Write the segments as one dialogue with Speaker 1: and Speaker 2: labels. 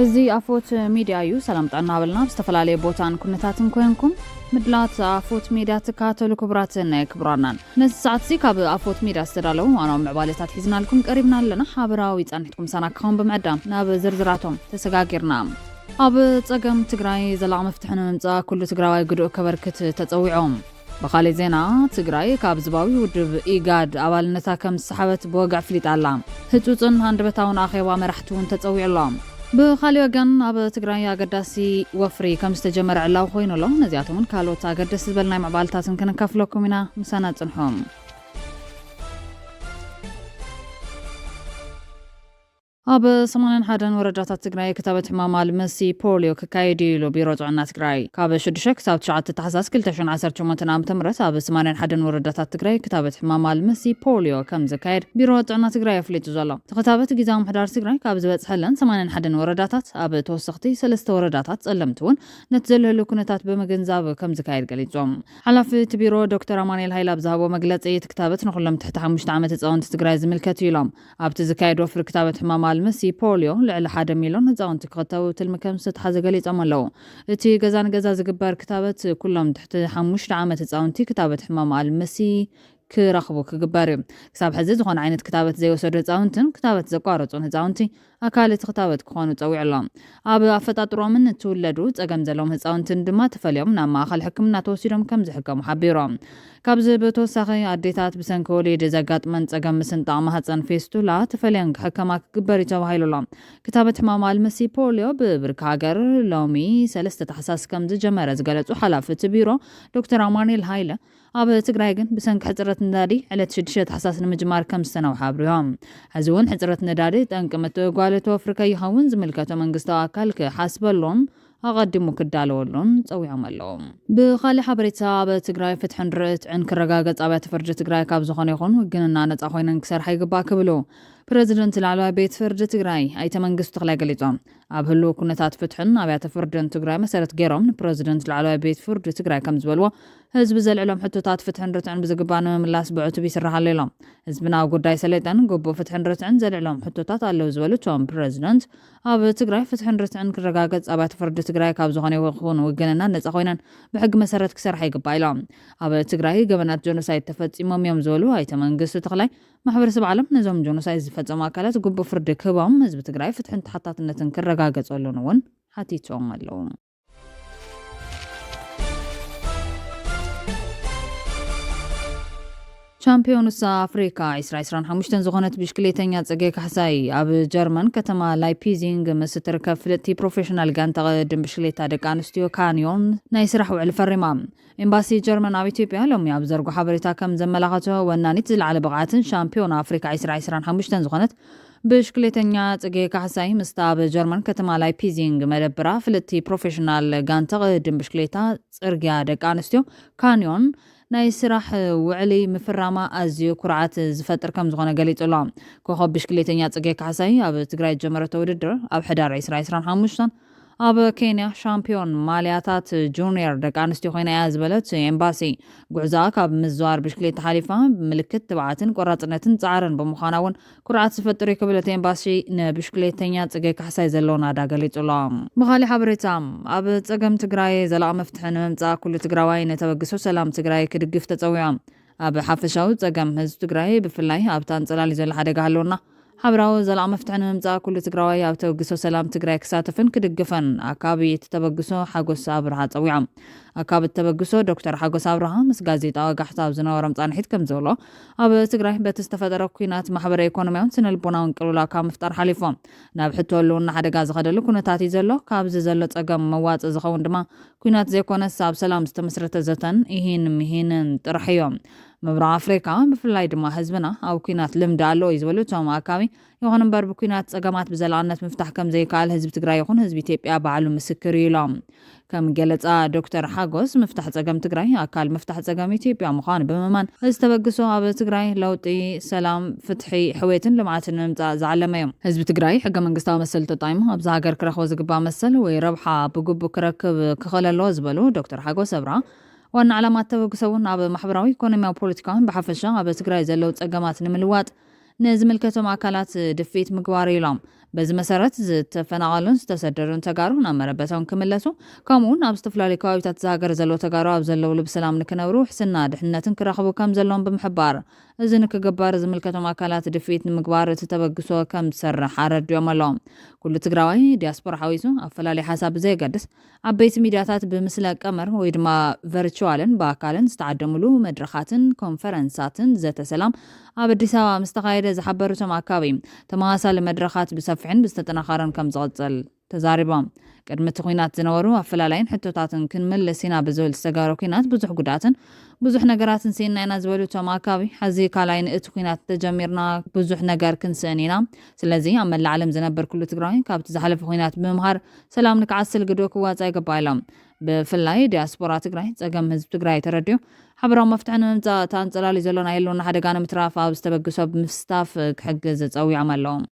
Speaker 1: እዚህ አፎት ሚዲያ ዩ ሰላም ጣና በልና በስተፈላለየ ቦታን ኩነታትን ኮይንኩም ምድላት አፎት ሚዲያ ተካተሉ ክብራትና ክብራናን ነዚህ ሰዓት ዚ ካብ አፎት ሚዲያ ዝተዳለው ዋናው ምዕባለታት ሒዝናልኩም ቀሪብና ኣለና ሓበራዊ ጻንሕትኩም ሰናካውን በመዕዳም ናብ ዝርዝራቶም ተሰጋጊርና ኣብ ጸገም ትግራይ ዘላቕ መፍትሕ ንምምጻእ ኩሉ ትግራዋይ ግድኡ ከበርክት ተጸዊዖም በኻሊ ዜና ትግራይ ካብ ዝባዊ ውድብ ኢጋድ ኣባልነታ ከም ሰሓበት ብወግዕ ፍሊጥ ኣላ ህጹጽን አንደበታውን ኣኼባ መራሕቱን ተጸዊዕሎም بخالي وغان اب تግራይ አገዳሲ ወፍሪ ከም ዝተጀመረ ዕላው ኮይኑሎ ነዚያቶምን ካልኦት አገዳሲ ዝበልናይ ማዕባልታትን ከነካፍለኩም ኢና ምሳና ጽንሖም ኣብ 81 ወረዳታት ትግራይ ክታበት ሕማማል መሲ ፖሊዮ ከካይዲሉ ቢሮ ጥዕና ትግራይ ካብ 6 ክሳብ 9 ታሕሳስ 2018 ዓ.ም ኣብ 81 ወረዳታት ትግራይ ክታበት ሕማማል መሲ ፖሊዮ ከም ዘካየድ ቢሮ ጥዕና ትግራይ ኣፍሊጡ ዘሎ ተኸታበት ጊዜያዊ ምሕዳር ትግራይ ካብ ዝበፅሐለን 81 ወረዳታት ኣብ ተወሰኽቲ 3 ወረዳታት ጸለምትውን ነቲ ዘለህሉ ኩነታት በመገንዛብ ከም ዘካየድ ገሊጾም ሓላፊ እቲ ቢሮ ዶክተር አማኑኤል ሃይለ ብዛሃቦ መግለጺ እቲ ክታበት ንኹሎም ትሕቲ 5 ዓመት ህጻውንቲ ትግራይ ዝምልከት ኢሎም ኣብቲ ዝካየድ ወፍሪ ክታበት ሕማማል مسی پولیو لعل 1 میلیون هزار تقطعوا تلمكم ست حزقلي طملو اتي غزان غزا زغبار كتابت كلهم تحت 5 عامات هزاونتي كتابت حمام على المسي كرخبو كغباري كتاب حزز هون عينت كتابت زي وسد هزاونتن كتابت زقارصون هزاونتي አካለት ክታበት ኮኑ ጸዊዕሎም ኣብ አፈጣጥሮ ምን ተወለዱ ጸገም ዘሎም ህፃውንትን ድማ ተፈልዮም ናብ ማእከል ሕክምና ተወሲዶም ከም ዝሕከሙ ሓቢሮም ካብዚ በተወሳኺ ኣዴታት ብሰንኪ ወሊድ ዘጋጥመን ጸገም ምስንጣቕ ማህፀን ፌስቱላ ተፈልየን ክሕከማ ክግበር ተባሂሉሎም ክታበት ሕማም አልመሲ ፖሊዮ ብብርካ ሃገር ሎሚ 3 ታሕሳስ ከም ዝጀመረ ዝገለጹ ሓላፊ እቲ ቢሮ ዶክተር አማኑኤል ሃይለ ኣብ ትግራይ ግን ብሰንኪ ሕፅረት ነዳዲ ዕለት 6 ታሕሳስ ንምጅማር ከም ዝተነው ሓቢሮም ሕዚውን ሕፅረት ነዳዲ ጠንቂ ምትጓል توفرك يهون زملكة منقسطة أكل كحسبلون أقدمو كدالولون تصويهم اللهم بخالي حبريتا بتقراي فتحن رأت عنك الرقاقة أبات فرجة تقراي كابزخون يخون وقنا نتأخوين انكسر حيقباك بلو بريزيدنت العلوى بيت فرجة تقراي أي تمنقسط تغلاق ليتهم أبهلو كنتات فتحن أبات فرجة تقراي مسارة قيرهم بريزيدنت العلوى بيت فرجة تقراي كمزبلوه هزب زل علم حتى تات فتحن رتعن بزقبانو من لاس بعتو بيسرح الليلهم هزبنا وقرداي سليتن قبو فتحن رتعن زل علم حتى تات اللو زبلو توم بريزيدنت أب تقراي فتحن رتعن كرقاقة أبات فرجة تقراي كابزخوني وخون وقننا نتأخوينا بحق مسارة كسر حيقبايلهم أب تقراي قبنات جونوسايد تفتيمهم يوم زولو أي تمنقسو تغلاي محبر سبع عالم نظام جونوسايد فتح ماكالات قبو فرد كبام هزب تقراي فتحن تحطات النتن كرقاقة زولونون حتي توم اللهم ቻምፒዮንስ አፍሪካ 2025 ዝኾነት ብሽክሌተኛ ጽጌ ካሕሳይ ኣብ ጀርመን ከተማ ላይፕዚግ ምስ ትርከብ ፍልጥቲ ፕሮፌሽናል ጋንታ ቅድም ብሽክሌታ ደቂ ኣንስትዮ ካንዮን ናይ ስራሕ ውዕል ፈሪማ ኤምባሲ ጀርመን ኣብ ኢትዮጵያ ሎሚ ኣብ ዘርጉ ሓበሬታ ከም ዘመላኽቶ ወናኒት ዝለዓለ ብቕዓትን ሻምፒዮን አፍሪካ 2025 ዝኾነት ብሽክሌተኛ ጽጌ ካሕሳይ ምስታ ኣብ ጀርመን ከተማ ላይፕዚግ መደብራ ፍልጥቲ ፕሮፌሽናል ጋንታ ቅድም ብሽክሌታ ጽርግያ ደቂ ኣንስትዮ ካንዮን ናይ ስራሕ ውዕሊ ምፍራማ ኣዝዩ ኩርዓት ዝፈጥር ከም ዝኾነ ገሊጹሎም ኮኸብ ብሽክሌተኛ ጽጌ ካሕሳይ ኣብ ትግራይ ጀመረቶ ውድድር ኣብ ሕዳር 2025 ኣብ ኬንያ ሻምፒዮን ማልያታት ጁኒየር ደቂ ኣንስትዮ ኮይና እያ ዝበለት ኤምባሲ ጉዕዛ ካብ ምዝዋር ብሽክሌታ ሓሊፋ ምልክት ትብዓትን ቆራጽነትን ጻዕርን ብምዃና እውን ኩርዓት ዝፈጥር ክብለት ኤምባሲ ንብሽክሌተኛ ጽጌ ካሕሳይ ዘለዎ ናዳ ገሊጹሎም ብኻሊ ሓበሬታ ኣብ ጸገም ትግራይ ዘላቕ መፍትሒ ንምምጻእ ኩሉ ትግራዋይ ነተበግሶ ሰላም ትግራይ ክድግፍ ተጸዊዖም ኣብ ሓፈሻዊ ጸገም ህዝቢ ትግራይ ብፍላይ ኣብ ታንጸላሊ ዘሎ ሓደጋ ኣለውና حبراو زلع مفتحن ممزا كل تقراوي أو توقسو سلام تقراي كساتفن كدقفن أكابي تتبقسو حقو سابرها طويعم أكاب التبقسو دكتور حقو سابرها مسقازيت أو قحطا وزنو رمضان حيث كم زولو أب تقراي بتستفادرو كوينات محبر ايكونوميون سن البوناون كلولا كام مفتار حليفون نابحتو اللون حدا قاز غدلو كونو تاتي زلو كابز زلو تقام موات زخون دما كوينات زيكونا ساب سلام استمسرت زتن مهين ترحيوم مبرع أفريقيا بفلاي دما حزبنا أو كينات لمدالو يزولو توم أكامي يوهن مبار بكينات أقامات بزلعنات مفتح كم زي قال حزب تقراي يخون حزب تيبيا بعلو مسكر يلام كم قالت دكتور حاجوس مفتح أقام تقراي أكال مفتح أقام تيبيا مخان بممان استبقسو أب تقراي لوطي سلام فتحي حويتن لمعاتن ممتاز زعلما يوم حزب تقراي حقا من قسطا مسل تطايم أبزا هاجر كرخوز قبا مسل ويربحا بقبو كركب كخلا لوزبلو دكتور حاجوس أبرا وانا علامات توقسون أب محبراوي إيكونومي وبوليتيكا بحفشا أب تقراي زلو تقامات نملوات نزملكتهم أكالات دفيت مقواري لهم በዚ መሰረት ዝተፈናቀሉን ዝተሰደዱን ተጋሩ ናብ መረበቶም ክምለሱ ከምኡውን ኣብ ዝተፈላለዩ ከባቢታት ዝሃገር ዘሎ ተጋሩ ኣብ ዘለውሉ ብሰላም ንክነብሩ ሕስና ድሕነትን ክረኽቡ ከም ዘለዎም ብምሕባር እዚ ንክግበር ዝምልከቶም አካላት ድፊት ንምግባር እቲ ተበግሶ ከም ዝሰርሕ ኣረድዮም ኣሎም። ኩሉ ትግራዋይ ዲያስፖራ ሓዊሱ ኣፈላላይ ሓሳብ ዘይገድስ ዓበይቲ ሚድያታት ብምስለ ቀመር ወይ ድማ ቨርቹዋልን በአካልን ዝተዓደሙሉ መድረኻትን ኮንፈረንሳትን ዘተሰላም ኣብ አዲስ አበባ ምስተኻየደ ዝሓበሩቶም ኣካባቢ ተመሳሳሊ መድረኻት ብሰፊሕን ብዝተጠናኸረን ከም ዝቕፅል ተዛሪቦም። ቅድሚ እቲ ኩናት ዝነበሩ ኣፈላላይን ሕቶታትን ክንምለስ ኢና ብዝብል ዝተጋሩ ኩናት ብዙሕ ጉዳትን ብዙሕ ነገራትን ስኢና ኢና ዝበሉ እቶም ኣካባቢ ሕዚ ካልኣይን እቲ ኩናት ተጀሚርና ብዙሕ ነገር ክንስእን ኢና። ስለዚ ኣብ መላእ ዓለም ዝነብር ኩሉ ትግራዋይ ካብቲ ዝሓለፈ ኩናት ብምምሃር ሰላም ንክዓስል ግዶ ክዋፃእ ይግባእ ኢሎም። ብፍላይ ዲያስፖራ ትግራይ ፀገም ህዝቢ ትግራይ ተረድዩ ሓበራዊ መፍትሒ ንምምፃእ ተንፀላሊ ዘሎ ናይ ህልውና ሓደጋ ንምትራፍ ኣብ ዝተበግሶ ብምስታፍ ክሕግዝ ፀዊዖም ኣለዎም።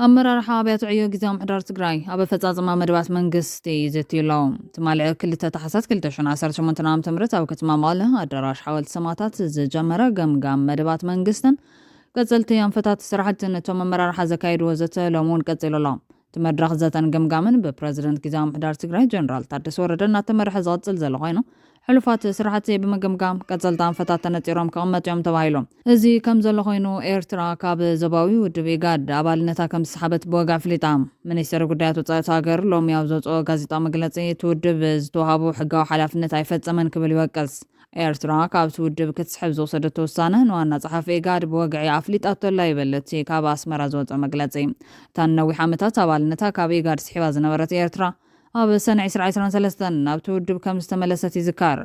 Speaker 1: ኣመራርሓ ኣብያተ ዕዮ ጊዜያዊ ምሕዳር ትግራይ ኣብ ኣፈጻጽማ መደባት መንግስቲ ዘትየሎም ትማልዕ 2 ታሕሳስ 2018 ዓ.ም ኣብ ከተማ መቐለ ኣዳራሽ ሓወልቲ ሰማዕታት ዝጀመረ ገምጋም መደባት መንግስትን ቀጸልቲ ኣንፈታት ስራሕትን እቶም ኣመራርሓ ዘካይድዎ ዘተ ሎሚ እውን ቀጺሉ ኣሎ። እቲ መድረኽ ዘተን ገምጋምን ብፕረዚደንት ጊዜያዊ ምሕዳር ትግራይ ጀነራል ታደሰ ወረደ እናተመርሐ ዝቕጽል ዘሎ ኮይኑ ሕሉፋት ስራሕቲ ብምግምጋም ቀጸልቲ ኣንፈታት ተነጢሮም ክቕመጡ እዮም ተባሂሎም። እዚ ከም ዘሎ ኮይኑ ኤርትራ ካብ ዞባዊ ውድብ ኢጋድ ኣባልነታ ከም ዝሰሓበት ብወግዕ ፍሊጣ። ሚኒስትሪ ጉዳያት ወጻኢ ሃገር ሎሚ ኣብ ዘውፅኦ ጋዜጣዊ መግለጺ እቲ ውድብ ዝተዋሃቡ ሕጋዊ ሓላፍነት ኣይፈጸመን ክብል ይወቅስ። ኤርትራ ካብቲ ውድብ ክትስሕብ ዝወሰደቶ ውሳነ ንዋና ጸሓፊ ኢጋድ ብወግዒ ኣፍሊጣቶ ኣላ ይብል እቲ ካብ ኣስመራ ዝወፅኦ መግለጺ። እታ ነዊሕ ዓመታት ኣባልነታ ካብ ኢጋድ ስሒባ ዝነበረት ኤርትራ ኣብ ሰነ 2023 ናብቲ ውድብ ከም ዝተመለሰት ይዝካር።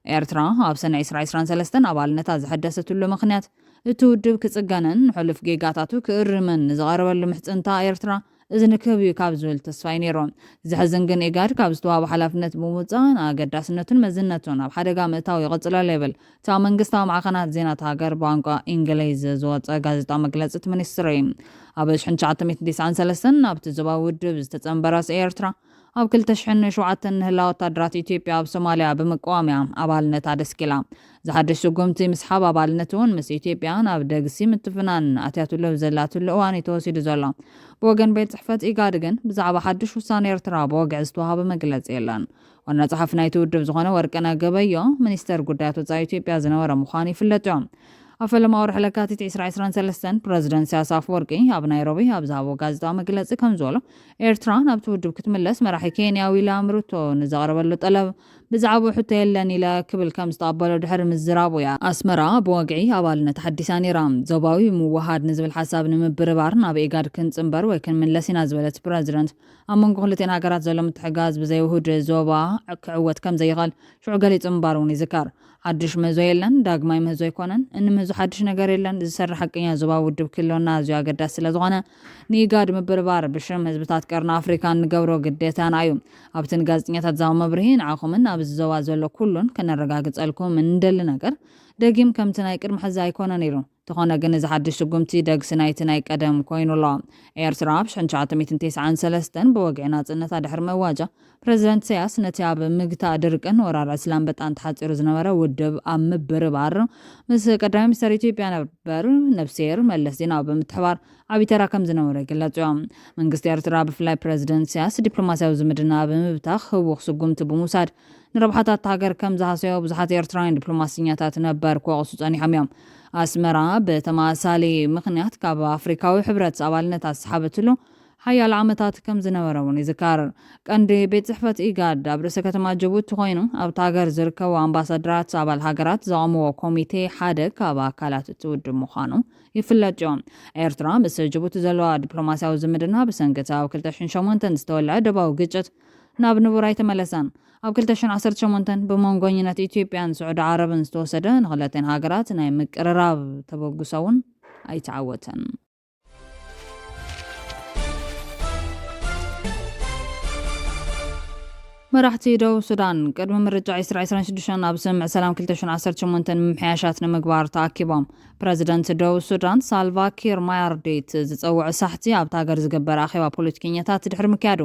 Speaker 1: ኤርትራ ኣብ ሰነ 2023 ኣባልነታ ዝሐደሰትሉ ምኽንያት እቲ ውድብ ክጽገንን ሕሉፍ ጌጋታቱ ክእርምን ዝቐረበሉ ምሕጽንታ ኤርትራ እዚ ንክህብዩ ካብ ዝብል ተስፋይ ነይሩ። ዝሕዝን ግን ኢጋድ ካብ ዝተዋሃበ ሓላፍነት ብምውፃእ ኣገዳስነቱን መዝነቱን ኣብ ሓደጋ ምእታው ይቕጽል ኣሎ ይብል እቲ ኣብ መንግስታዊ ማዕኸናት ዜናት ሃገር ብቋንቋ እንግሊዝ ዝወፀ ጋዜጣዊ መግለፂት ሚኒስትሪ። ኣብ 1993 ናብቲ ዞባዊ ውድብ ዝተጸንበረስ ኤርትራ ኣብ 2007 ንህላው ወታደራት ኢትዮጵያ ኣብ ሶማልያ ብምቋምያ ኣባልነታ ደስኪላ ዝሓደሽ ስጉምቲ ምስሓብ ኣባልነት እውን ምስ ኢትዮጵያ ናብ ደግሲ ምትፍናን ኣትያትሎ ዘላትሉ እዋን ተወሲዱ ዘሎ። ብወገን ቤት ጽሕፈት ኢጋድ ግን ብዛዕባ ሓድሽ ውሳነ ኤርትራ ብወግዒ ዝተዋሃበ መግለፂ የለን። ዋና ጸሓፊ ናይቲ ውድብ ዝኾነ ወርቅነህ ገበዮ ሚኒስተር ጉዳያት ወጻኢ ኢትዮጵያ ዝነበረ ምዃኑ ይፍለጥ እዮም። ኣብ ፈለማ ወርሒ ለካቲት 2023 ፕረዚደንት ኢሳያስ ኣፈወርቂ ኣብ ናይሮቢ ኣብ ዝሃቦ ጋዜጣዊ መግለፂ ከም ዝበሎ ኤርትራ ናብቲ ውድብ ክትምለስ መራሒ ኬንያ ዊልያም ሩቶ ንዘቕረበሉ ጠለብ ብዛዕባ ሕቶ የለን ኢለ ክብል ከም ዝተቐበሎ ድሕሪ ምዝራቡ እያ ኣስመራ ብወግዒ ኣባልነት ሓዲሳ ነይራ። ዞባዊ ምውሃድ ንዝብል ሓሳብ ንምብርባር ናብ ኢጋድ ክንጽንበር ወይ ክንምለስ ኢና ዝበለት ፕረዚደንት ኣብ መንጎ ክልቴን ሃገራት ዘሎ ምትሕጋዝ ብዘይውህድ ዞባ ክዕወት ከም ዘይኽእል ሽዑ ገሊጹ ምንባር እውን ይዝካር። ሓድሽ ምህዞ የለን ዳግማይ ምህዞ ኣይኮነን እንምህዞ ሓድሽ ነገር የለን ዝሰርሕ ሓቀኛ ዞባዊ ውድብ ክህልወና ኣዝዩ ኣገዳሲ ስለዝኾነ ንኢጋድ ምብርባር ብሽም ህዝብታት ቀርኒ ኣፍሪካ ንገብሮ ግዴታና እዩ። ኣብቲ ንጋዜጠኛታት ዛዊ መብርሂ ንዓኹምን ኣብዚ ዞባ ዘሎ ኩሉን ከነረጋግጸልኩም እንደሊ ነገር ደጊም ከምቲ ናይ ቅድሚ ሕዚ ኣይኮነን ኢሉ ተኾነ ግን እዚ ሓድሽ ስጉምቲ ደግሲ ናይቲ ናይ ቀደም ኮይኑ ኣሎ። ኤርትራ ኣብ 1993 ብወግዒ ናጽነታ ድሕሪ መዋጃ ፕረዚደንት ኢሳያስ ነቲ ኣብ ምግታእ ድርቅን ወራር እስላም በጣን ተሓፂሩ ዝነበረ ውድብ ኣብ ምብርባር ምስ ቀዳማይ ሚኒስትር ኢትዮጵያ ነበር ነብሴር መለስ ዜናዊ ብምትሕባር ዓብይ ተራ ከም ዝነበረ ይግለጹ እዮም። መንግስቲ ኤርትራ ብፍላይ ፕረዚደንት ኢሳያስ ዲፕሎማስያዊ ዝምድና ብምብታኽ ህቡኽ ስጉምቲ ብምውሳድ ንረብሓታት ሃገር ከም ዝሃሰዮ ብዙሓት ኤርትራውያን ዲፕሎማስኛታት ነበር ክወቕሱ ጸኒሖም እዮም። ኣስመራ ብተመሳሳሊ ምኽንያት ካብ ኣፍሪካዊ ሕብረት ኣባልነት ኣሰሓበትሉ ሓያል ዓመታት ከም ዝነበረ እውን ይዝካር። ቀንዲ ቤት ጽሕፈት ኢጋድ ኣብ ርእሰ ከተማ ጅቡቲ ኮይኑ ኣብቲ ሃገር ዝርከቡ ኣምባሳደራት ኣባል ሃገራት ዘቐምዎ ኮሚቴ ሓደ ካብ ኣካላት እቲ ውድብ ምዃኑ ይፍለጥ እዮም። ኤርትራ ምስ ጅቡቲ ዘለዋ ዲፕሎማስያዊ ዝምድና ብሰንኪ ኣብ 2008 ዝተወልዐ ደባዊ ግጭት ናብ ንቡር ኣይተመለሰን። ኣብ 2018 ብመንጎኝነት ኢትዮጵያን ስዑድ ዓረብን ዝተወሰደ ንኽልቴን ሃገራት ናይ ምቅርራብ ተበግሶ እውን ኣይተዓወተን። መራሕቲ ደቡብ ሱዳን ቅድሚ ምርጫ 2026 ኣብ ስምዕ ሰላም 2018 ምምሕያሻት ንምግባር ተኣኪቦም ፕረዚደንት ደቡብ ሱዳን ሳልቫኪር ማያርዲት ዝፀውዕ ሳሕቲ ኣብቲ ሃገር ዝገበረ ኣኼባ ፖለቲከኛታት ድሕሪ ምክያዱ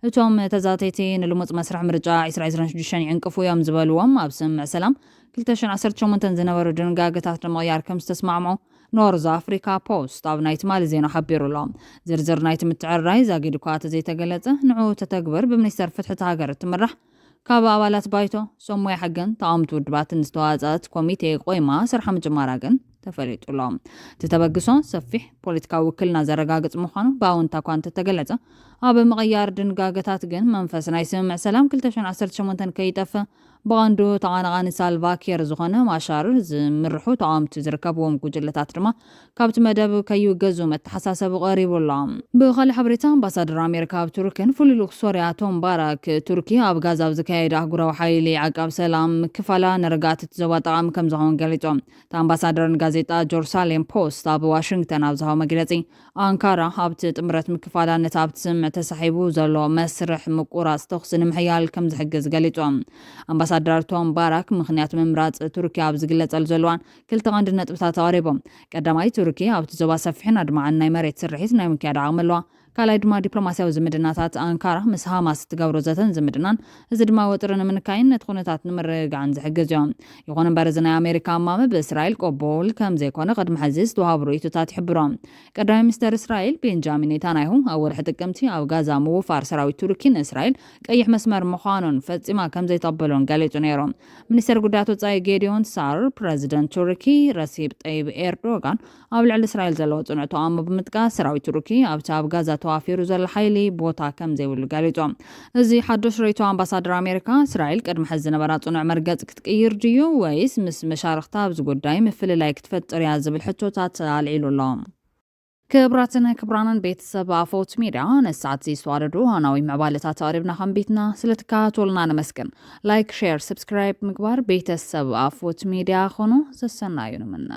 Speaker 1: እቶም ተዛተይቲ ንልሙጽ መስርሕ ምርጫ 2026 ይዕንቅፉ እዮም ዝበልዎም ኣብ ስምምዕ ሰላም 2018 ዝነበሩ ድንጋጌታት ንምቕያር ከም ዝተስማዕምዑ ኖርዝ ኣፍሪካ ፖስት ኣብ ናይቲ ማሊ ዜና ሓቢሩ ኣሎ። ዝርዝር ናይቲ ምትዕርራይ ዛጊድ እኳ ተዘይተገለጸ ንዑ ተተግበር ብሚኒስተር ፍትሕቲ ሃገር ትምራሕ ካብ ኣባላት ባይቶ ሶሞያ ሓገን ተቃውምቲ ውድባትን ዝተዋፀአት ኮሚቴ ቆይማ ስርሓ ምጭማራ ግን ተፈሊጡሎም ተተበግሶ ሰፊሕ ፖለቲካዊ ውክልና ዘረጋግጽ ምዃኑ በአዎንታ እኳ እንተተገለጸ ኣብ ምቕያር ድንጋጌታት ግን መንፈስ ናይ ስምምዕ ሰላም 2018 ከይጠፍእ ብቐንዱ ተቓናቓኒ ሳልቫኪር ዝኾነ ማሻር ዝምርሑ ተቃውምቲ ዝርከብዎም ጉጅለታት ድማ ካብቲ መደብ ከይውገዙ መተሓሳሰቢ ቀሪቡሎም። ብኻልእ ሓበሬታ ኣምባሳደር ኣሜሪካ ኣብ ቱርክን ፍሉይ ልኡኽ ሶርያ ቶም ባራክ ቱርኪ ኣብ ጋዛ ኣብ ዝካየድ ኣህጉራዊ ሓይሊ ዓቃብ ሰላም ምክፋላ ንርጋእቲ እቲ ዞባ ጠቓሚ ከም ዝኾን ገሊፆም። እቲ ኣምባሳደር ንጋዜጣ ጀሩሳሌም ፖስት ኣብ ዋሽንግተን ኣብ ዝሃቦ መግለፂ ኣንካራ ኣብቲ ጥምረት ምክፋላነት ኣብቲ ስምምዕ ተሳሒቡ ዘሎ መስርሕ ምቁራፅ ተኽሲ ንምሕያል ከም ዝሕግዝ ገሊፆም። ኣምባሳደር ቶም ባራክ ምኽንያት ምምራፅ ቱርኪያ ኣብ ዝግለጸሉ ዘለዋን ክልተ ቀንዲ ነጥብታት ኣቕሪቦም። ቀዳማይ ቱርኪ ኣብቲ ዞባ ሰፊሕን ኣድማዕን ናይ መሬት ስርሒት ናይ ምክያድ ዓቕሚ ኣለዋ። ካልኣይ ድማ ዲፕሎማስያዊ ዝምድናታት ኣንካራ ምስ ሃማስ ትገብሮ ዘተን ዝምድናን እዚ ድማ ወጥሪ ንምንካይን ነቲ ኩነታት ንምርግጋዕን ዝሕግዝ እዮም። ይኹን እምበር እዚ ናይ ኣሜሪካ ኣማመ ብእስራኤል ቅቡል ከም ዘይኮነ ቅድሚ ሕዚ ዝተዋሃቡ ርእቶታት ይሕብሮም። ቀዳማይ ሚኒስተር እስራኤል ቤንጃሚን ኔታንያሁ ኣብ ወርሒ ጥቅምቲ ኣብ ጋዛ ምውፋር ሰራዊት ቱርኪ ንእስራኤል ቀይሕ መስመር ምዃኑን ፈጺማ ከም ዘይተቐበሎን ገሊጹ ነይሮም። ሚኒስተር ጉዳያት ወጻኢ ጌዲዮን ሳር ፕረዚደንት ቱርኪ ረሲብ ጠይብ ኤርዶጋን ኣብ ልዕሊ እስራኤል ዘለዎ ጽንዕቶ ኣሞ ብምጥቃስ ሰራዊት ቱርኪ ኣብቲ ኣብ ጋዛ ተዋፊሩ ዘሎ ሓይሊ ቦታ ከም ዘይብሉ ገሊፆም። እዚ ሓዱሽ ርእቶ ኣምባሳደር ኣሜሪካ እስራኤል ቅድሚ ሕዚ ዝነበራ ጽኑዕ መርገጽ ክትቅይር ድዩ ወይስ ምስ መሻርክታ ኣብዚ ጉዳይ ምፍልላይ ክትፈጥር እያ ዝብል ሕቶታት ኣልዒሉሎም። ክብራትን ክብራንን ቤተሰብ ኣፎት ሚድያ ነሰዓት ዝተዋደዱ ሃናዊ ምዕባለታት ኣቅሪብና ከንቢትና ስለተከታተሉና ነመስግን። ላይክ፣ ሼር፣ ሰብስክራይብ ምግባር ቤተሰብ ኣፎት ሚድያ ኾኑ ዘሰናዩ ንምነ